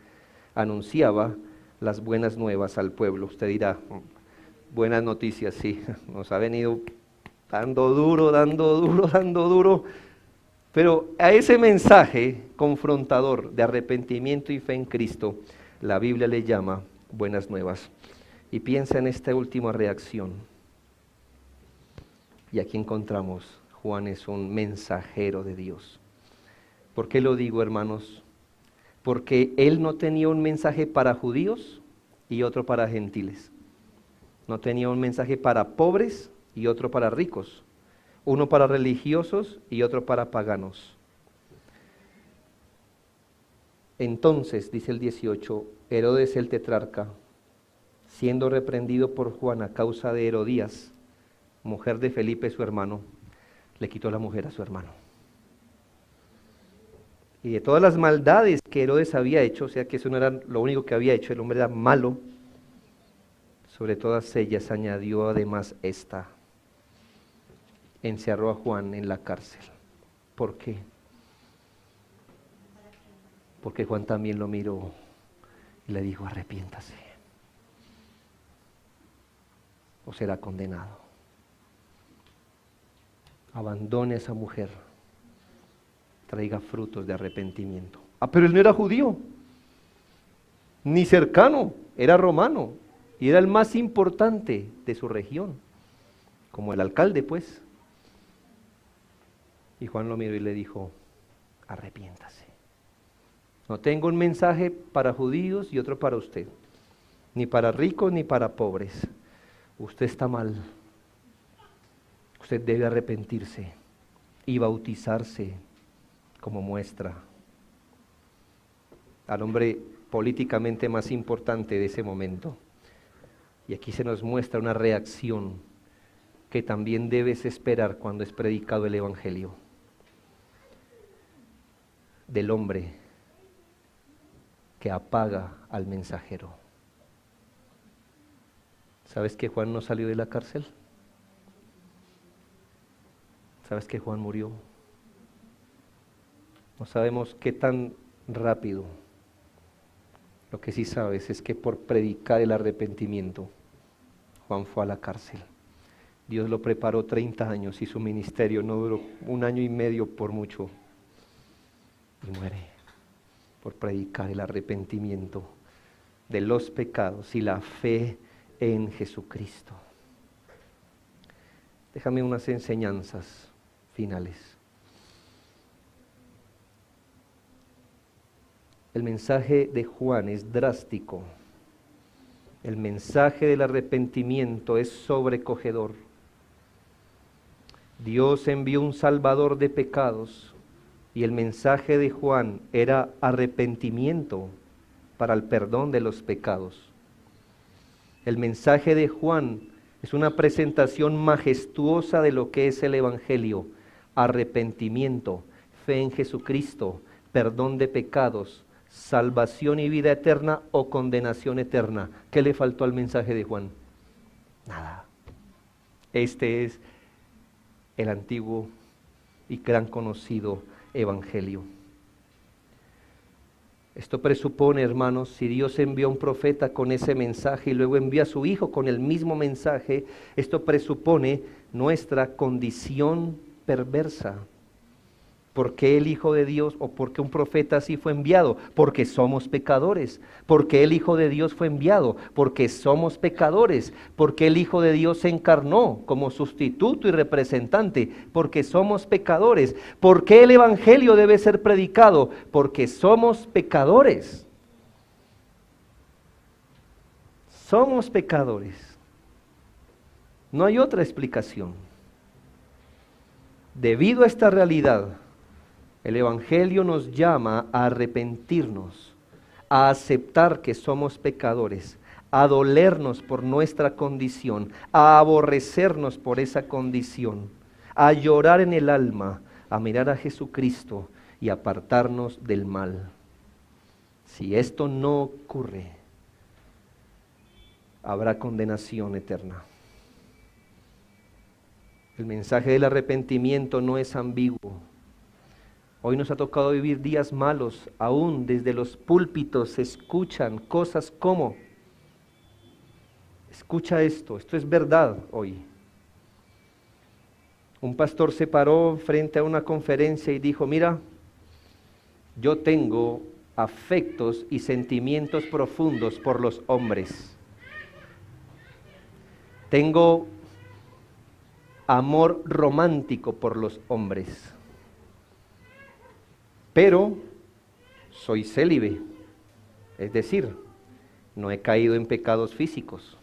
anunciaba las buenas nuevas al pueblo. Usted dirá, buenas noticias, sí, nos ha venido dando duro, Pero a ese mensaje confrontador de arrepentimiento y fe en Cristo, la Biblia le llama buenas nuevas. Y piensa en esta última reacción. Y aquí encontramos, Juan es un mensajero de Dios. ¿Por qué lo digo, hermanos? Porque él no tenía un mensaje para judíos y otro para gentiles. No tenía un mensaje para pobres y otro para ricos. Uno para religiosos y otro para paganos. Entonces, dice el 18, Herodes el tetrarca, siendo reprendido por Juan a causa de Herodías, mujer de Felipe su hermano, le quitó la mujer a su hermano. Y de todas las maldades que Herodes había hecho, o sea que eso no era lo único que había hecho, el hombre era malo, sobre todas ellas añadió además esta: encerró a Juan en la cárcel. ¿Por qué? Porque Juan también lo miró y le dijo: arrepiéntase o será condenado. Abandone a esa mujer, traiga frutos de arrepentimiento. Ah, pero él no era judío, ni cercano, era romano, y era el más importante de su región, como el alcalde, pues. Y Juan lo miró y le dijo: arrepiéntase. No tengo un mensaje para judíos y otro para usted, ni para ricos ni para pobres. Usted está mal. Usted debe arrepentirse y bautizarse como muestra al hombre políticamente más importante de ese momento. Y aquí se nos muestra una reacción que también debes esperar cuando es predicado el Evangelio del hombre que apaga al mensajero. ¿Sabes que Juan no salió de la cárcel? ¿Sabes que Juan murió? No sabemos qué tan rápido. Lo que sí sabes es que por predicar el arrepentimiento, Juan fue a la cárcel. Dios lo preparó 30 años y su ministerio no duró 1 año y medio por mucho. Y muere por predicar el arrepentimiento de los pecados y la fe en Jesucristo. Déjame unas enseñanzas finales. El mensaje de Juan es drástico. El mensaje del arrepentimiento es sobrecogedor. Dios envió un salvador de pecados y el mensaje de Juan era arrepentimiento para el perdón de los pecados. El mensaje de Juan es una presentación majestuosa de lo que es el Evangelio: arrepentimiento, fe en Jesucristo, perdón de pecados, salvación y vida eterna o condenación eterna. ¿Qué le faltó al mensaje de Juan? Nada. Este es el antiguo y gran conocido Evangelio. Esto presupone, hermanos, si Dios envió a un profeta con ese mensaje y luego envía a su Hijo con el mismo mensaje, esto presupone nuestra condición perversa. ¿Por qué el Hijo de Dios o por qué un profeta así fue enviado? Porque somos pecadores. ¿Por qué el Hijo de Dios fue enviado? Porque somos pecadores. ¿Por qué el Hijo de Dios se encarnó como sustituto y representante? Porque somos pecadores. ¿Por qué el Evangelio debe ser predicado? Porque somos pecadores. Somos pecadores. No hay otra explicación. Debido a esta realidad, el Evangelio nos llama a arrepentirnos, a aceptar que somos pecadores, a dolernos por nuestra condición, a aborrecernos por esa condición, a llorar en el alma, a mirar a Jesucristo y apartarnos del mal. Si esto no ocurre, habrá condenación eterna. El mensaje del arrepentimiento no es ambiguo. Hoy nos ha tocado vivir días malos, aún desde los púlpitos se escuchan cosas como: escucha esto es verdad hoy. Un pastor se paró frente a una conferencia y dijo, mira, yo tengo afectos y sentimientos profundos por los hombres. Tengo amor romántico por los hombres. Pero soy célibe, es decir, no he caído en pecados físicos.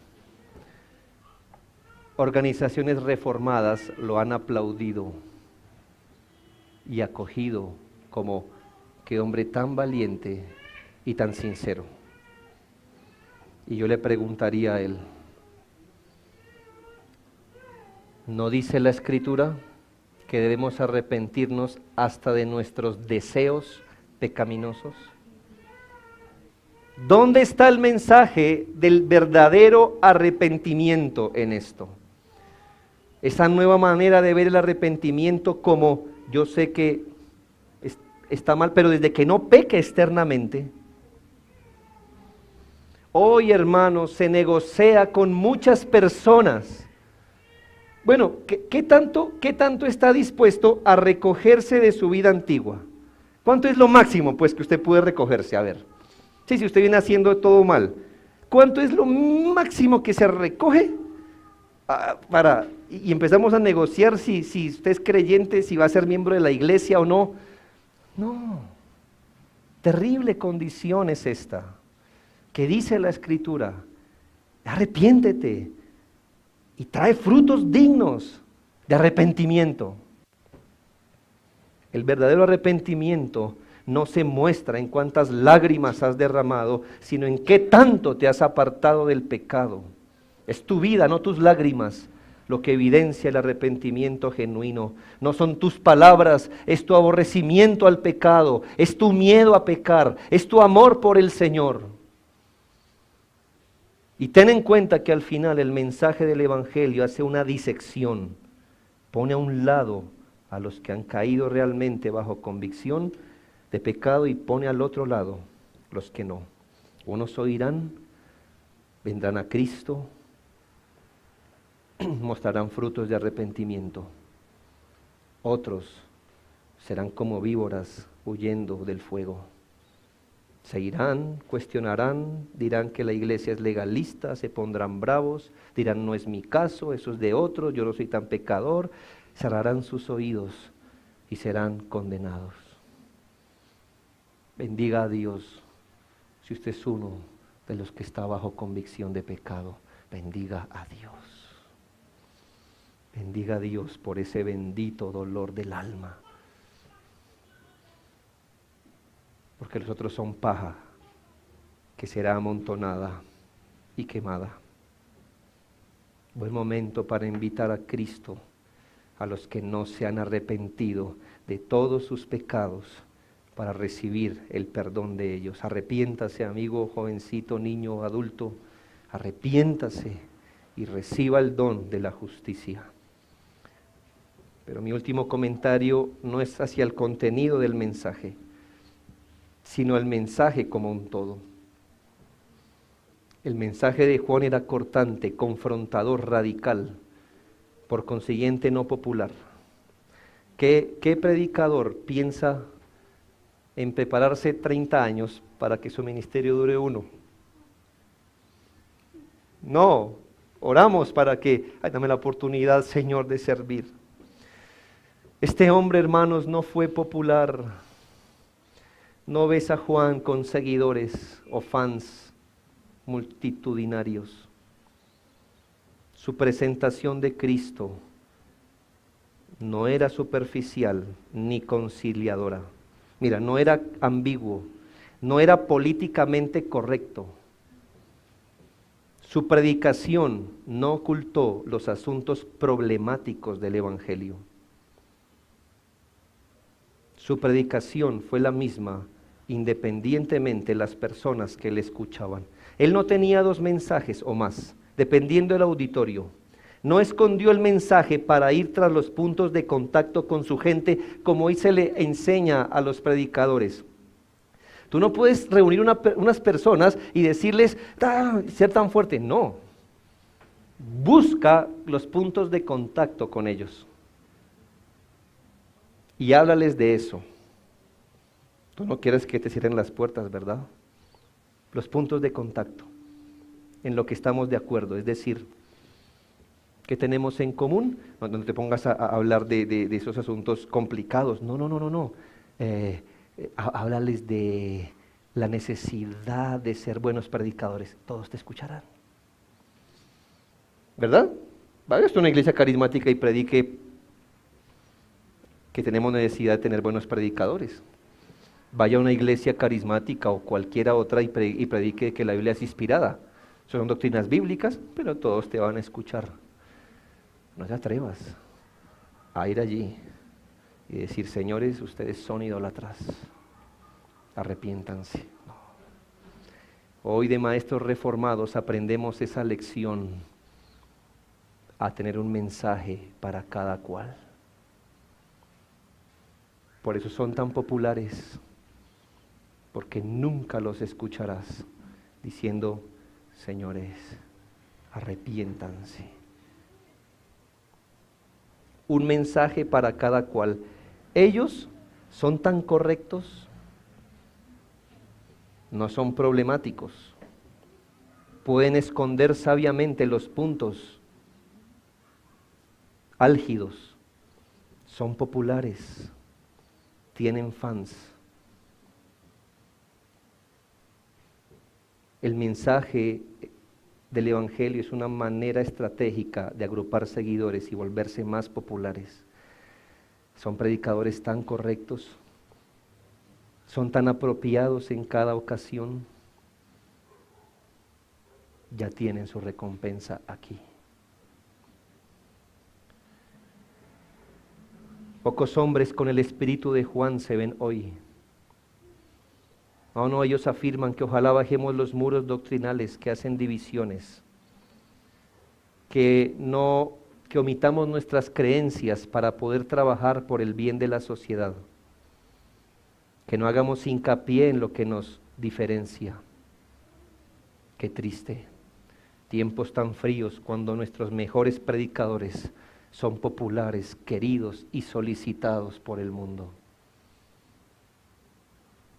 Organizaciones reformadas lo han aplaudido y acogido como qué hombre tan valiente y tan sincero. Y yo le preguntaría a él, ¿no dice la Escritura que debemos arrepentirnos hasta de nuestros deseos pecaminosos? ¿Dónde está el mensaje del verdadero arrepentimiento en esto? Esa nueva manera de ver el arrepentimiento como yo sé que está mal, pero desde que no peque externamente. Hoy, hermanos, se negocia con muchas personas. Bueno, ¿qué tanto está dispuesto a recogerse de su vida antigua? ¿Cuánto es lo máximo, pues, que usted puede recogerse? A ver, sí, si usted viene haciendo todo mal, ¿cuánto es lo máximo que se recoge y empezamos a negociar si usted es creyente, si va a ser miembro de la iglesia o no? No, terrible condición es esta, que dice la Escritura, arrepiéntete y trae frutos dignos de arrepentimiento. El verdadero arrepentimiento no se muestra en cuántas lágrimas has derramado, sino en qué tanto te has apartado del pecado. Es tu vida, no tus lágrimas, lo que evidencia el arrepentimiento genuino. No son tus palabras, es tu aborrecimiento al pecado, es tu miedo a pecar, es tu amor por el Señor. Y ten en cuenta que al final el mensaje del Evangelio hace una disección, pone a un lado a los que han caído realmente bajo convicción de pecado y pone al otro lado los que no. Unos oirán, vendrán a Cristo, mostrarán frutos de arrepentimiento. Otros serán como víboras huyendo del fuego. Se irán, cuestionarán, dirán que la iglesia es legalista, se pondrán bravos, dirán no es mi caso, eso es de otros, yo no soy tan pecador, cerrarán sus oídos y serán condenados. Bendiga a Dios si usted es uno de los que está bajo convicción de pecado. Bendiga a Dios. Bendiga a Dios por ese bendito dolor del alma. Porque los otros son paja que será amontonada y quemada. Buen momento para invitar a Cristo a los que no se han arrepentido de todos sus pecados para recibir el perdón de ellos. Arrepiéntase, amigo, jovencito, niño, adulto, arrepiéntase y reciba el don de la justicia. Pero mi último comentario no es hacia el contenido del mensaje, sino el mensaje como un todo. El mensaje de Juan era cortante, confrontador, radical, por consiguiente no popular. ¿Qué predicador piensa en prepararse 30 años para que su ministerio dure 1? No, oramos para que, dame la oportunidad, Señor, de servir. Este hombre, hermanos, no fue popular. No ves a Juan con seguidores o fans multitudinarios. Su presentación de Cristo no era superficial ni conciliadora. Mira, no era ambiguo, no era políticamente correcto. Su predicación no ocultó los asuntos problemáticos del Evangelio. Su predicación fue la misma, independientemente de las personas que le escuchaban. Él no tenía 2 mensajes o más, dependiendo del auditorio. No escondió el mensaje para ir tras los puntos de contacto con su gente, como hoy se le enseña a los predicadores. Tú no puedes reunir unas personas y decirles, ser tan fuerte. No. Busca los puntos de contacto con ellos. y háblales de eso. Tú no quieres que te cierren las puertas, ¿verdad? Los puntos de contacto, en lo que estamos de acuerdo, es decir, ¿qué tenemos en común? No te pongas a hablar de esos asuntos complicados. No. Háblales de la necesidad de ser buenos predicadores. Todos te escucharán. ¿Verdad? Vaya a una iglesia carismática y predique que tenemos necesidad de tener buenos predicadores. Vaya a una iglesia carismática o cualquiera otra y predique que la Biblia es inspirada. Son doctrinas bíblicas, pero todos te van a escuchar. No te atrevas a ir allí y decir, señores, ustedes son idólatras, arrepiéntanse. No. Hoy de maestros reformados aprendemos esa lección, a tener un mensaje para cada cual. Por eso son tan populares, porque nunca los escucharás diciendo, señores, arrepiéntanse. Un mensaje para cada cual. Ellos son tan correctos, no son problemáticos, pueden esconder sabiamente los puntos álgidos, son populares, tienen fans. El mensaje del Evangelio es una manera estratégica de agrupar seguidores y volverse más populares. Son predicadores tan correctos, son tan apropiados en cada ocasión, ya tienen su recompensa aquí. Pocos hombres con el espíritu de Juan se ven hoy. No, ellos afirman que ojalá bajemos los muros doctrinales que hacen divisiones, que omitamos nuestras creencias para poder trabajar por el bien de la sociedad, que no hagamos hincapié en lo que nos diferencia. Qué triste, tiempos tan fríos cuando nuestros mejores predicadores son populares, queridos y solicitados por el mundo.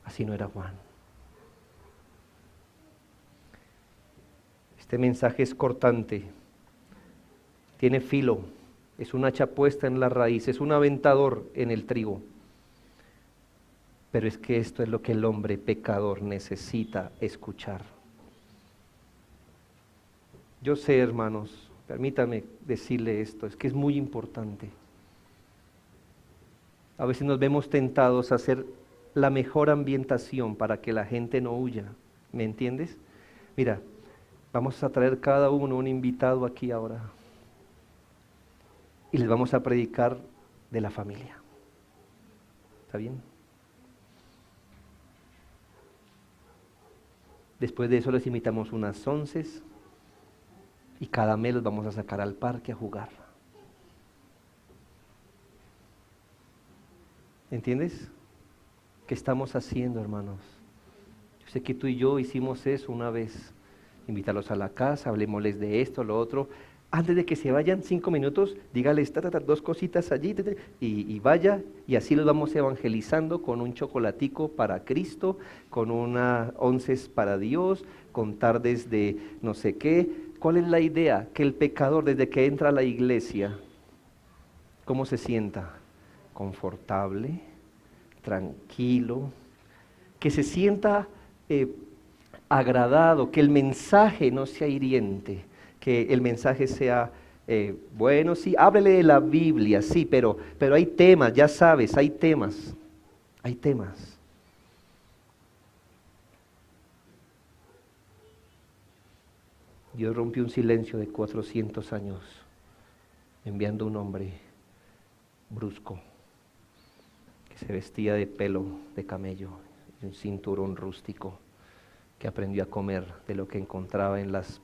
Así no era Juan. Este mensaje es cortante, tiene filo, es una hacha puesta en la raíz, es un aventador en el trigo. Pero es que esto es lo que el hombre pecador necesita escuchar. Yo sé, hermanos, permítanme decirle esto, es que es muy importante. A veces nos vemos tentados a hacer la mejor ambientación para que la gente no huya, ¿me entiendes? Mira, vamos a traer cada uno un invitado aquí ahora y les vamos a predicar de la familia. ¿Está bien? Después de eso les invitamos unas onces y cada mes los vamos a sacar al parque a jugar. ¿Entiendes? ¿Qué estamos haciendo, hermanos? Yo sé que tú y yo hicimos eso una vez. Invítalos a la casa, hablemosles de esto, lo otro. Antes de que se vayan 5 minutos, dígales 2 cositas allí y vaya, y así los vamos evangelizando con un chocolatico para Cristo, con unas onces para Dios, con tardes de no sé qué. ¿Cuál es la idea? Que el pecador desde que entra a la iglesia, ¿cómo se sienta? Confortable, tranquilo, que se sienta agradado, que el mensaje no sea hiriente, que el mensaje sea, bueno, sí, háblele de la Biblia, sí, pero hay temas, ya sabes, hay temas. Dios rompió un silencio de 400 años, enviando un hombre brusco, que se vestía de pelo de camello y un cinturón rústico, que aprendió a comer de lo que encontraba en las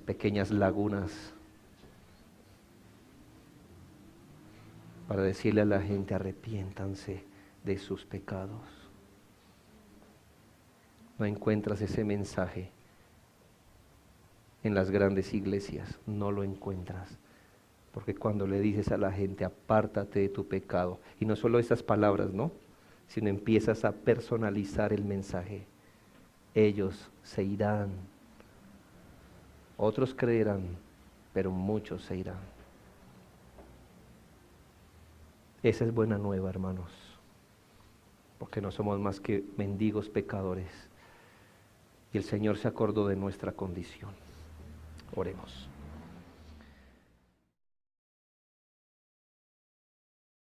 pequeñas lagunas, para decirle a la gente, arrepiéntanse de sus pecados. No encuentras ese mensaje en las grandes iglesias, no lo encuentras. Porque cuando le dices a la gente, apártate de tu pecado, y no solo esas palabras, ¿no? Sino empiezas a personalizar el mensaje. Ellos se irán, otros creerán, pero muchos se irán. Esa es buena nueva, hermanos, porque no somos más que mendigos pecadores, y el Señor se acordó de nuestra condición. Oremos.